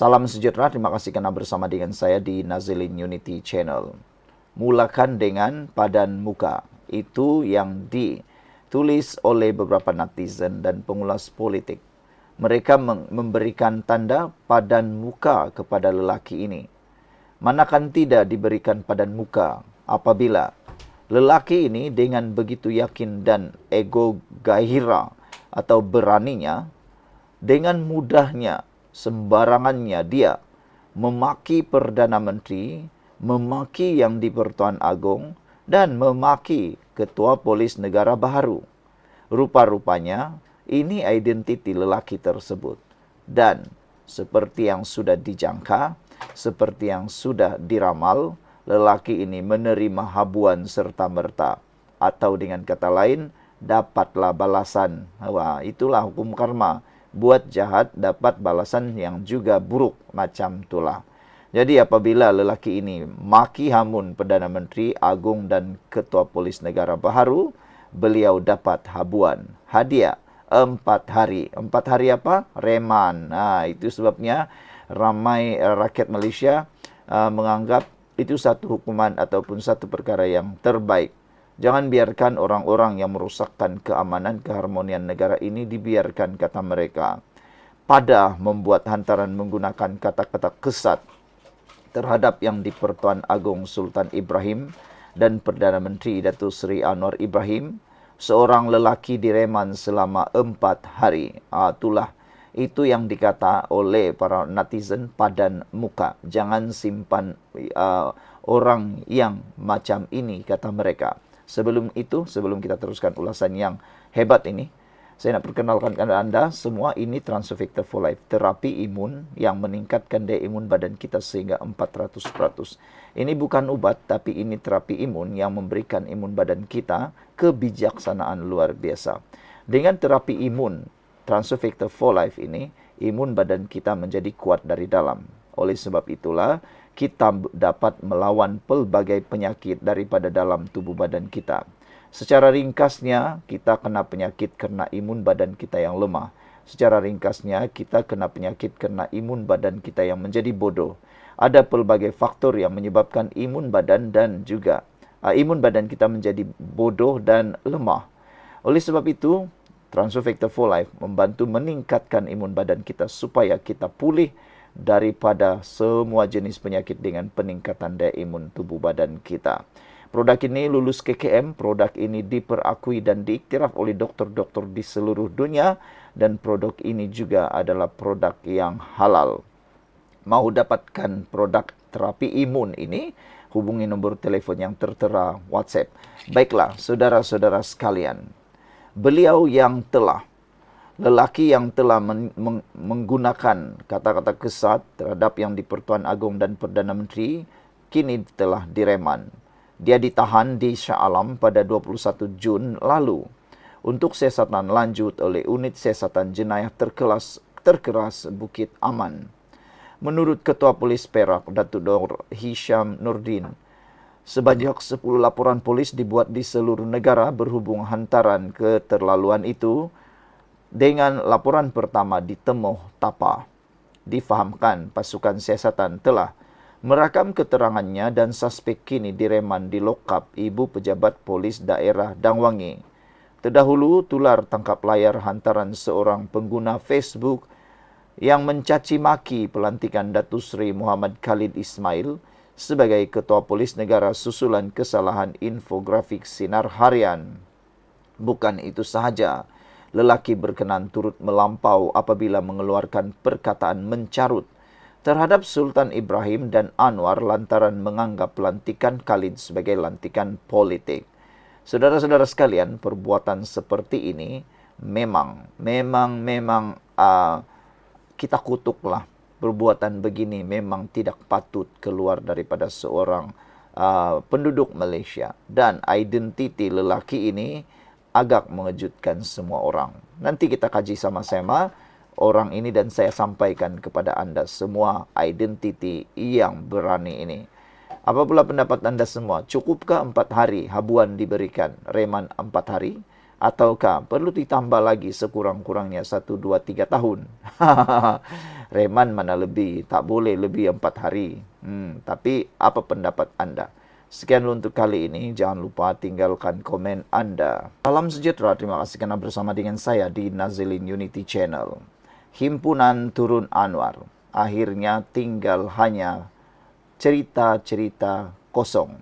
Salam sejahtera, terima kasih karena bersama dengan saya di Nazilin Unity Channel. Mulakan dengan padan muka. Itu yang ditulis oleh beberapa netizen dan pengulas politik. Mereka memberikan tanda padan muka kepada lelaki ini. Manakan tidak diberikan padan muka apabila lelaki ini dengan begitu yakin dan ego gairah atau beraninya, dengan mudahnya, sembarangannya dia memaki Perdana Menteri, memaki yang di-Pertuan Agong, dan memaki Ketua Polis Negara baharu. Rupa-rupanya, ini identiti lelaki tersebut. Dan seperti yang sudah dijangka, seperti yang sudah diramal, lelaki ini menerima habuan serta-merta. Atau dengan kata lain, dapatlah balasan. Wah, itulah hukum karma. Buat jahat dapat balasan yang juga buruk, macam itulah. Jadi apabila lelaki ini maki hamun Perdana Menteri Agong dan Ketua Polis Negara baharu, beliau dapat habuan hadiah 4 hari. 4 hari apa? Reman. Nah, itu sebabnya ramai rakyat Malaysia menganggap itu satu hukuman ataupun satu perkara yang terbaik. Jangan biarkan orang-orang yang merosakkan keamanan, keharmonian negara ini dibiarkan, kata mereka. Pada membuat hantaran menggunakan kata-kata kesat terhadap yang di-Pertuan Agong Sultan Ibrahim dan Perdana Menteri Datuk Seri Anwar Ibrahim, seorang lelaki direman selama 4 hari. Itulah itu yang dikata oleh para netizen padan muka. Jangan simpan orang yang macam ini, kata mereka. Sebelum itu, sebelum kita teruskan ulasan yang hebat ini, saya nak perkenalkan kepada Anda semua, ini Transfer Factor for Life, terapi imun yang meningkatkan daya imun badan kita sehingga 400%. Ini bukan obat, tapi ini terapi imun yang memberikan imun badan kita kebijaksanaan luar biasa. Dengan terapi imun Transfer Factor for Life ini, imun badan kita menjadi kuat dari dalam. Oleh sebab itulah, kita dapat melawan pelbagai penyakit daripada dalam tubuh badan kita. Secara ringkasnya, kita kena penyakit kerana imun badan kita yang lemah. Secara ringkasnya, kita kena penyakit kerana imun badan kita yang menjadi bodoh. Ada pelbagai faktor yang menyebabkan imun badan dan juga imun badan kita menjadi bodoh dan lemah. Oleh sebab itu, Transfer Factor for Life membantu meningkatkan imun badan kita supaya kita pulih daripada semua jenis penyakit dengan peningkatan daya imun tubuh badan kita. Produk ini lulus KKM, produk ini diperakui dan diiktiraf oleh doktor-doktor di seluruh dunia, dan produk ini juga adalah produk yang halal. Mau dapatkan produk terapi imun ini, hubungi nombor telefon yang tertera WhatsApp. Baiklah, saudara-saudara sekalian, lelaki yang telah menggunakan kata-kata kesat terhadap yang di-Pertuan Agong dan Perdana Menteri, kini telah direman. Dia ditahan di Shah Alam pada 21 Jun lalu untuk siasatan lanjut oleh unit siasatan jenayah terkeras Bukit Aman. Menurut Ketua Polis Perak, Datuk Dor Hisham Nordin, sebanyak 10 laporan polis dibuat di seluruh negara berhubung hantaran keterlaluan itu. Dengan laporan pertama di Temuh Tapa, difahamkan pasukan siasatan telah merakam keterangannya dan suspek kini direman di lokap Ibu Pejabat Polis Daerah Dangwangi. Terdahulu tular tangkap layar hantaran seorang pengguna Facebook yang mencaci maki pelantikan Datuk Seri Muhammad Khalid Ismail sebagai Ketua Polis Negara susulan kesalahan infografik sinar harian. Bukan itu sahaja, lelaki berkenan turut melampau apabila mengeluarkan perkataan mencarut terhadap Sultan Ibrahim dan Anwar lantaran menganggap pelantikan Khalid sebagai lantikan politik. Saudara-saudara sekalian, perbuatan seperti ini memang kita kutuklah. Perbuatan begini memang tidak patut keluar daripada seorang penduduk Malaysia, dan identiti lelaki ini agak mengejutkan semua orang. Nanti kita kaji sama-sama orang ini dan saya sampaikan kepada Anda semua identiti yang berani ini. Apa pula pendapat Anda semua? Cukupkah 4 hari habuan diberikan, reman 4 hari? Ataukah perlu ditambah lagi sekurang-kurangnya 1, 2, 3 tahun? Reman mana lebih, tak boleh lebih 4 hari. Tapi apa pendapat Anda? Sekian untuk kali ini, jangan lupa tinggalkan komen Anda. Salam sejahtera, terima kasih karena bersama dengan saya di Nazilin Unity Channel. Himpunan Turun Anwar, akhirnya tinggal hanya cerita-cerita kosong.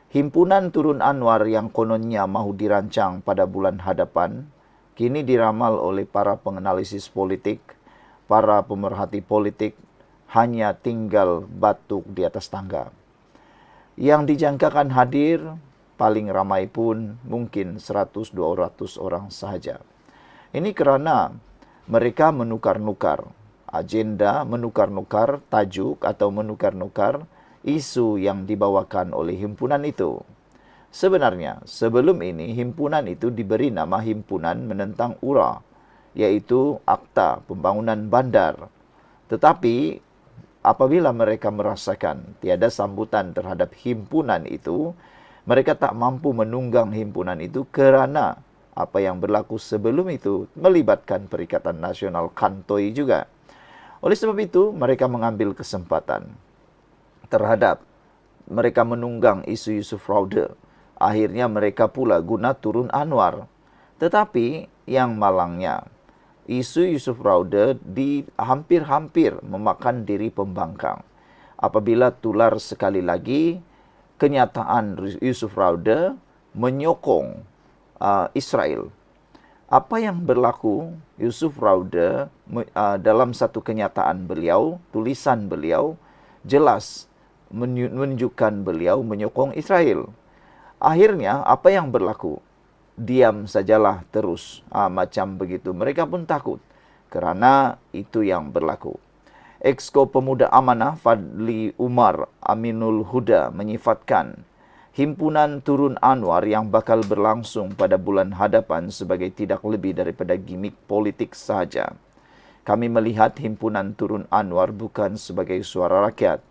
Himpunan Turun Anwar yang kononnya mahu dirancang pada bulan hadapan, kini diramal oleh para penganalisis politik, para pemerhati politik, hanya tinggal batuk di atas tangga. Yang dijangkakan hadir, paling ramai pun mungkin 100-200 orang sahaja. Ini karena mereka menukar-nukar agenda, menukar-nukar tajuk atau menukar-nukar isu yang dibawakan oleh himpunan itu. Sebenarnya, sebelum ini himpunan itu diberi nama Himpunan Menentang URA, yaitu Akta Pembangunan Bandar. Tetapi, apabila mereka merasakan tiada sambutan terhadap himpunan itu, mereka tak mampu menunggang himpunan itu kerana apa yang berlaku sebelum itu melibatkan Perikatan Nasional Kantoi juga. Oleh sebab itu, mereka mengambil kesempatan terhadap mereka menunggang isu-isu fraude. Akhirnya mereka pula guna Turun Anwar. Tetapi yang malangnya, isu-isu fraude hampir-hampir memakan diri pembangkang. Apabila tular sekali lagi, kenyataan isu fraude menyokong Israel. Apa yang berlaku, Yusuf Rauda dalam satu kenyataan beliau, tulisan beliau, jelas menunjukkan beliau menyokong Israel. Akhirnya, apa yang berlaku? Diam sajalah terus, macam begitu. Mereka pun takut, kerana itu yang berlaku. Exco Pemuda Amanah Fadli Umar Aminul Huda menyifatkan Himpunan Turun Anwar yang bakal berlangsung pada bulan hadapan sebagai tidak lebih daripada gimik politik sahaja. Kami melihat Himpunan Turun Anwar bukan sebagai suara rakyat,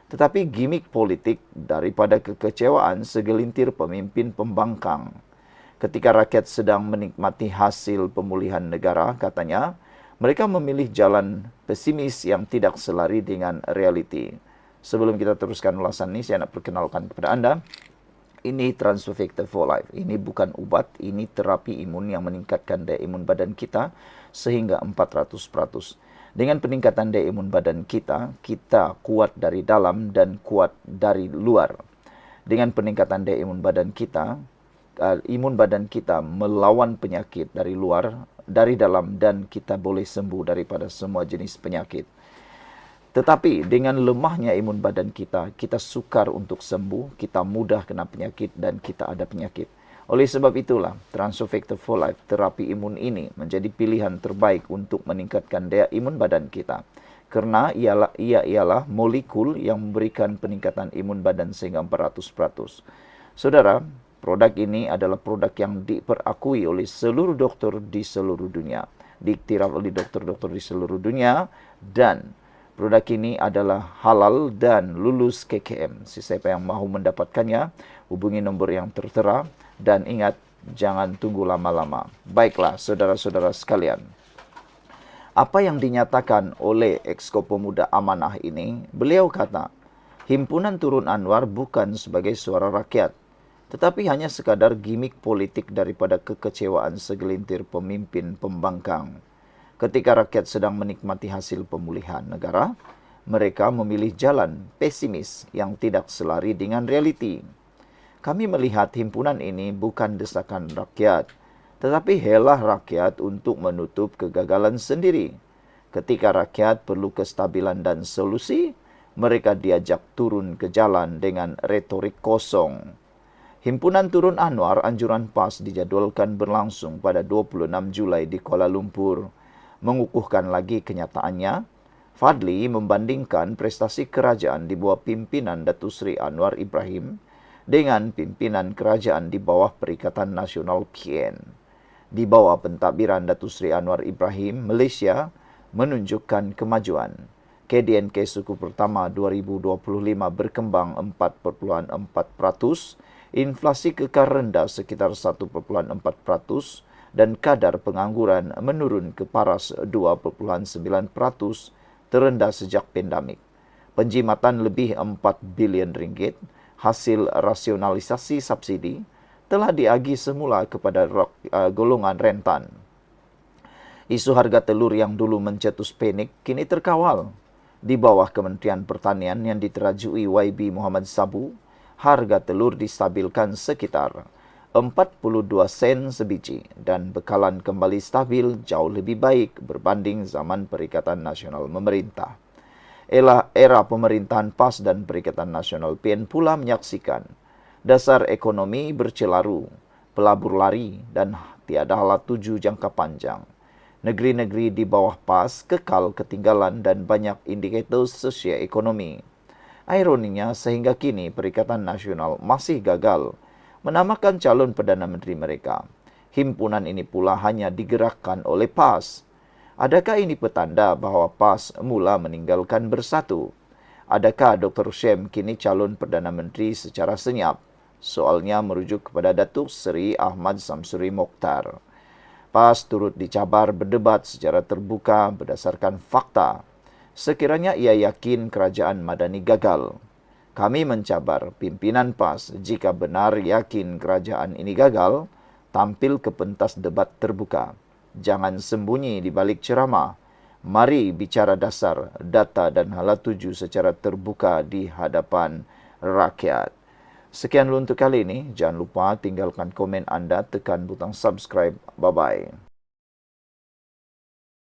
tetapi gimik politik daripada kekecewaan segelintir pemimpin pembangkang. Ketika rakyat sedang menikmati hasil pemulihan negara, katanya, mereka memilih jalan pesimis yang tidak selari dengan realiti. Sebelum kita teruskan ulasan ini, saya nak perkenalkan kepada Anda. Ini Transfecta for Life. Ini bukan ubat, ini terapi imun yang meningkatkan daya imun badan kita sehingga 400%. Dengan peningkatan daya imun badan kita, kita kuat dari dalam dan kuat dari luar. Dengan peningkatan daya imun badan kita melawan penyakit dari luar, dari dalam, dan kita boleh sembuh daripada semua jenis penyakit. Tetapi dengan lemahnya imun badan kita, kita sukar untuk sembuh, kita mudah kena penyakit dan kita ada penyakit. Oleh sebab itulah, Transfecta for Life, terapi imun ini menjadi pilihan terbaik untuk meningkatkan daya imun badan kita. Kerana ia ialah molekul yang memberikan peningkatan imun badan sehingga 400%. Saudara, produk ini adalah produk yang diperakui oleh seluruh doktor di seluruh dunia. Diiktiraf oleh doktor-doktor di seluruh dunia dan produk ini adalah halal dan lulus KKM. Siapa yang mahu mendapatkannya, hubungi nombor yang tertera dan ingat, jangan tunggu lama-lama. Baiklah, saudara-saudara sekalian. Apa yang dinyatakan oleh Exco Pemuda Amanah ini, beliau kata, Himpunan Turun Anwar bukan sebagai suara rakyat, tetapi hanya sekadar gimik politik daripada kekecewaan segelintir pemimpin pembangkang. Ketika rakyat sedang menikmati hasil pemulihan negara, mereka memilih jalan pesimis yang tidak selari dengan realiti. Kami melihat himpunan ini bukan desakan rakyat, tetapi helah rakyat untuk menutup kegagalan sendiri. Ketika rakyat perlu kestabilan dan solusi, mereka diajak turun ke jalan dengan retorik kosong. Himpunan Turun Anwar Anjuran PAS dijadualkan berlangsung pada 26 Julai di Kuala Lumpur. Mengukuhkan lagi kenyataannya, Fadli membandingkan prestasi kerajaan di bawah pimpinan Datuk Seri Anwar Ibrahim dengan pimpinan kerajaan di bawah Perikatan Nasional PN. Di bawah pentadbiran Datuk Seri Anwar Ibrahim, Malaysia menunjukkan kemajuan. KDNK suku pertama 2025 berkembang 4.4%, inflasi kekal rendah sekitar 1,4% dan kadar pengangguran menurun ke paras 2,9%, terendah sejak pandemik. Penjimatan lebih 4 bilion ringgit hasil rasionalisasi subsidi telah diagih semula kepada golongan rentan. Isu harga telur yang dulu mencetus panik kini terkawal. Di bawah Kementerian Pertanian yang diterajui YB Muhammad Sabu, harga telur distabilkan sekitar 42 sen sebiji dan bekalan kembali stabil jauh lebih baik berbanding zaman Perikatan Nasional Memerintah. Era pemerintahan PAS dan Perikatan Nasional PN pula menyaksikan dasar ekonomi bercelaru, pelabur lari dan tiada hala tuju jangka panjang. Negeri-negeri di bawah PAS kekal ketinggalan dan banyak indikator sosioekonomi. Ironinya, sehingga kini Perikatan Nasional masih gagal menamakan calon Perdana Menteri mereka. Himpunan ini pula hanya digerakkan oleh PAS. Adakah ini petanda bahawa PAS mula meninggalkan bersatu? Adakah Dr. Syem kini calon Perdana Menteri secara senyap? Soalnya merujuk kepada Datuk Seri Ahmad Samsuri Mokhtar. PAS turut dicabar berdebat secara terbuka berdasarkan fakta. Sekiranya ia yakin kerajaan Madani gagal. Kami mencabar pimpinan PAS jika benar yakin kerajaan ini gagal, tampil ke pentas debat terbuka. Jangan sembunyi di balik ceramah. Mari bicara dasar, data dan hala tuju secara terbuka di hadapan rakyat. Sekian dulu untuk kali ini. Jangan lupa tinggalkan komen anda, tekan butang subscribe. Bye-bye.